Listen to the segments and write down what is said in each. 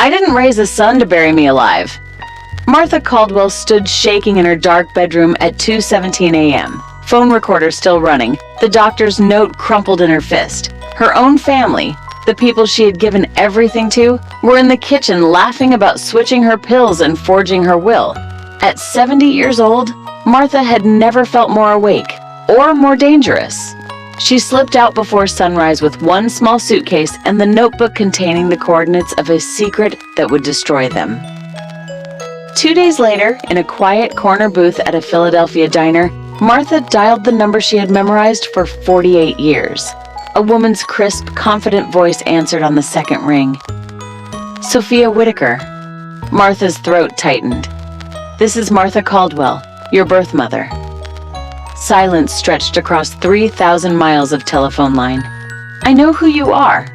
I didn't raise a son to bury me alive. Martha Caldwell stood shaking in her dark bedroom at 2:17 a.m. Phone recorder still running, the doctor's note crumpled in her fist. Her own family, the people she had given everything to, were in the kitchen laughing about switching her pills and forging her will. At 70 years old, Martha had never felt more awake or more dangerous. She slipped out before sunrise with one small suitcase and the notebook containing the coordinates of a secret that would destroy them. 2 days later, in a quiet corner booth at a Philadelphia diner, Martha dialed the number she had memorized for 48 years. A woman's crisp, confident voice answered on the second ring. Sophia Whitaker. Martha's throat tightened. This is Martha Caldwell, your birth mother. Silence stretched across 3,000 miles of telephone line. I know who you are,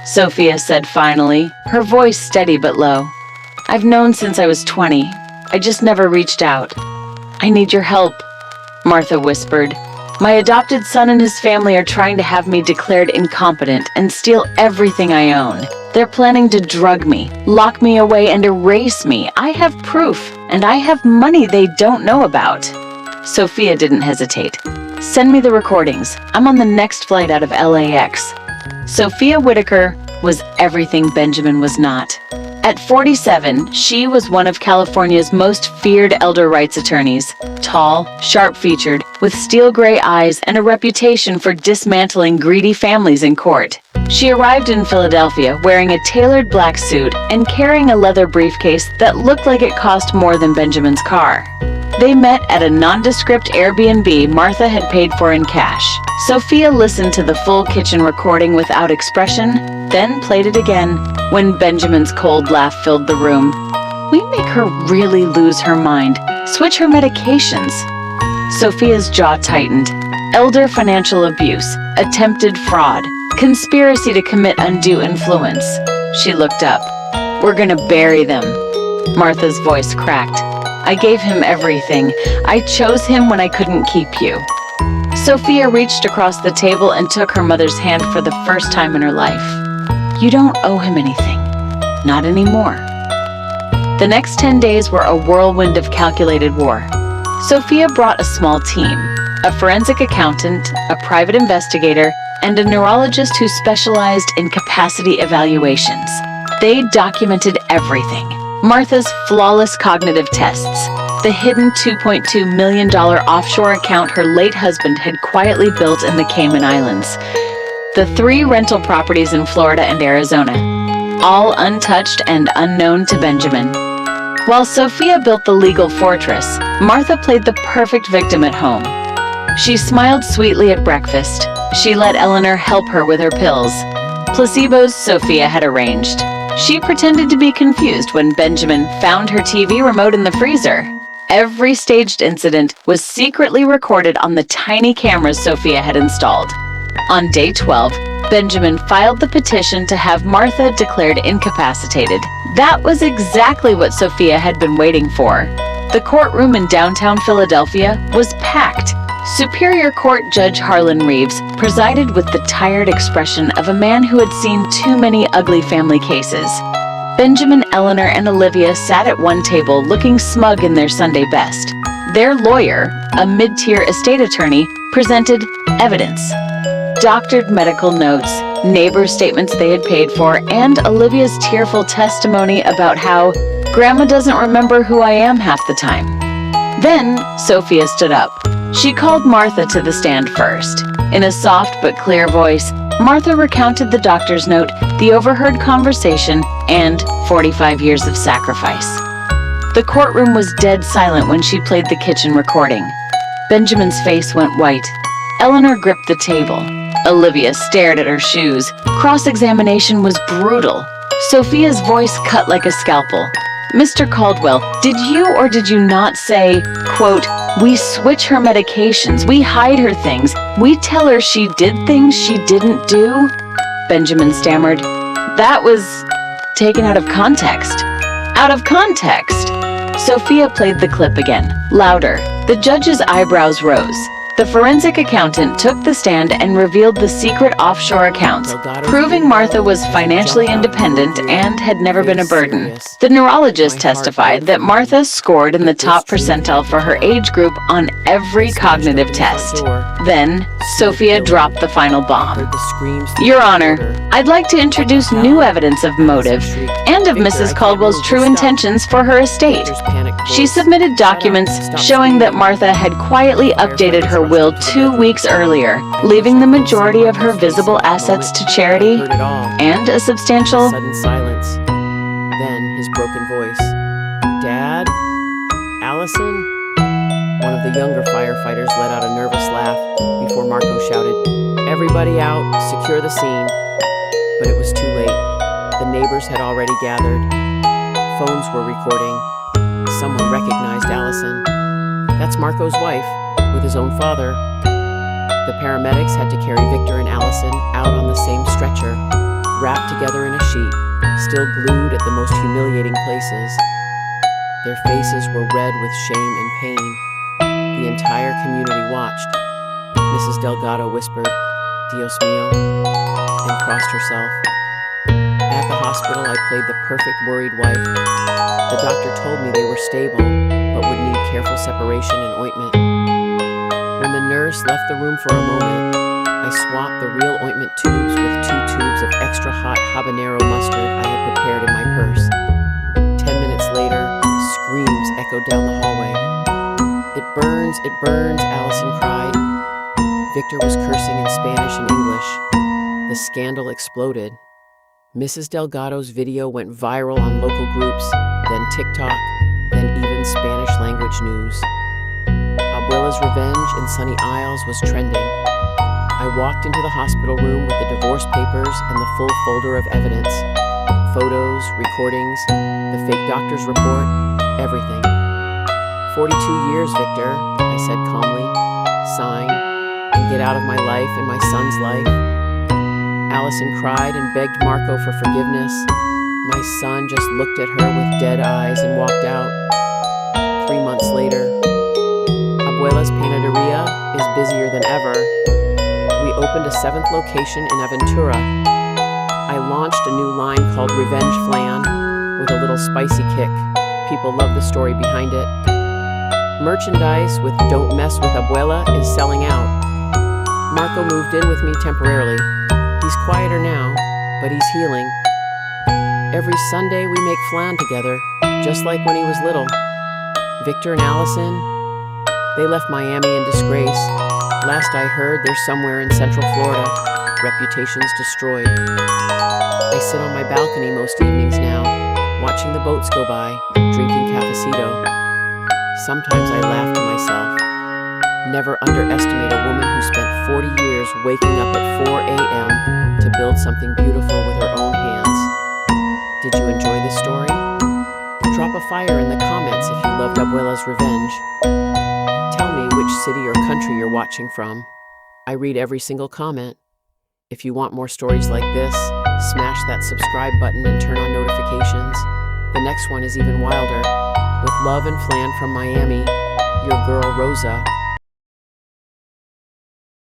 Sophia said finally, her voice steady but low. I've known since I was 20. I just never reached out. I need your help, Martha whispered. My adopted son and his family are trying to have me declared incompetent and steal everything I own. They're planning to drug me, lock me away, and erase me. I have proof, and I have money they don't know about. Sophia didn't hesitate. Send me the recordings. I'm on the next flight out of LAX. Sophia Whitaker was everything Benjamin was not. At 47, she was one of California's most feared elder rights attorneys. Tall, sharp-featured, with steel gray eyes and a reputation for dismantling greedy families in court. She arrived in Philadelphia wearing a tailored black suit and carrying a leather briefcase that looked like it cost more than Benjamin's car. They met at a nondescript Airbnb Martha had paid for in cash. Sophia listened to the full kitchen recording without expression, then played it again when Benjamin's cold laugh filled the room. We make her really lose her mind. Switch her medications. Sophia's jaw tightened. Elder financial abuse, attempted fraud, conspiracy to commit undue influence. She looked up. We're gonna bury them. Martha's voice cracked. I gave him everything. I chose him when I couldn't keep you. Sophia reached across the table and took her mother's hand for the first time in her life. You don't owe him anything. Not anymore. The next 10 days were a whirlwind of calculated war. Sophia brought a small team, a forensic accountant, a private investigator, and a neurologist who specialized in capacity evaluations. They documented everything. Martha's flawless cognitive tests, the hidden $2.2 million offshore account her late husband had quietly built in the Cayman Islands, the 3 rental properties in Florida and Arizona, all untouched and unknown to Benjamin. While Sophia built the legal fortress, Martha played the perfect victim at home. She smiled sweetly at breakfast. She let Eleanor help her with her pills. Placebos Sophia had arranged. She pretended to be confused when Benjamin found her TV remote in the freezer. Every staged incident was secretly recorded on the tiny cameras Sophia had installed. On day 12, Benjamin filed the petition to have Martha declared incapacitated. That was exactly what Sophia had been waiting for. The courtroom in downtown Philadelphia was packed. Superior Court Judge Harlan Reeves presided with the tired expression of a man who had seen too many ugly family cases. Benjamin, Eleanor, and Olivia sat at one table looking smug in their Sunday best. Their lawyer, a mid-tier estate attorney, presented evidence. Doctored medical notes, neighbors' statements they had paid for, and Olivia's tearful testimony about how Grandma doesn't remember who I am half the time. Then Sophia stood up. She called Martha to the stand first. In a soft but clear voice, Martha recounted the doctor's note, the overheard conversation, and 45 years of sacrifice. The courtroom was dead silent when she played the kitchen recording. Benjamin's face went white. Eleanor gripped the table. Olivia stared at her shoes. Cross-examination was brutal. Sophia's voice cut like a scalpel. Mr. Caldwell, did you or did you not say, quote, we switch her medications, we hide her things, we tell her she did things she didn't do? Benjamin stammered. That was taken out of context. Out of context! Sophia played the clip again, louder. The judge's eyebrows rose. The forensic accountant took the stand and revealed the secret offshore accounts, proving Martha was financially independent and had never been a burden. The neurologist testified that Martha scored in the top percentile for her age group on every cognitive test. Then, Sophia dropped the final bomb. Your Honor, I'd like to introduce new evidence of motive and of Mrs. Caldwell's true intentions for her estate. She submitted documents showing that Martha had quietly updated her will 2 weeks earlier, leaving the majority of her visible assets to charity and a substantial... Sudden silence. Then his broken voice. Dad? Allison? One of the younger firefighters let out a nervous laugh before Marco shouted, "Everybody out, secure the scene." But it was too late. The neighbors had already gathered. Phones were recording. Someone recognized Allison. That's Marco's wife, with his own father. The paramedics had to carry Victor and Allison out on the same stretcher, wrapped together in a sheet, still glued at the most humiliating places. Their faces were red with shame and pain. The entire community watched. Mrs. Delgado whispered, "Dios mío," and crossed herself. At the hospital, I played the perfect worried wife. The doctor told me they were stable, but would need careful separation and ointment. When the nurse left the room for a moment, I swapped the real ointment tubes with 2 tubes of extra hot habanero mustard I had prepared in my purse. 10 minutes later, screams echoed down the hallway. It burns, Allison cried. Victor was cursing in Spanish and English. The scandal exploded. Mrs. Delgado's video went viral on local groups, then TikTok, then even Spanish language news. Abuela's revenge in Sunny Isles was trending. I walked into the hospital room with the divorce papers and the full folder of evidence. Photos, recordings, the fake doctor's report, everything. 42 years, Victor, I said calmly. Sign, and get out of my life and my son's life. Allison cried and begged Marco for forgiveness. My son just looked at her with dead eyes and walked out. 3 months later, Abuela's Panaderia is busier than ever. We opened a 7th location in Aventura. I launched a new line called Revenge Flan with a little spicy kick. People love the story behind it. Merchandise with "Don't Mess with Abuela" is selling out. Marco moved in with me temporarily. He's quieter now, but he's healing. Every Sunday we make flan together, just like when he was little. Victor and Allison, they left Miami in disgrace. Last I heard, they're somewhere in Central Florida, reputations destroyed. I sit on my balcony most evenings now, watching the boats go by, drinking cafecito. Sometimes I laugh to myself. Never underestimate a woman who spent 40 years waking up at 4 a.m. to build something beautiful with her own hands. Did you enjoy this story? Drop a fire in the comments if you loved Abuela's revenge. Tell me which city or country you're watching from. I read every single comment. If you want more stories like this, smash that subscribe button and turn on notifications. The next one is even wilder. With love and flan from Miami, your girl Rosa.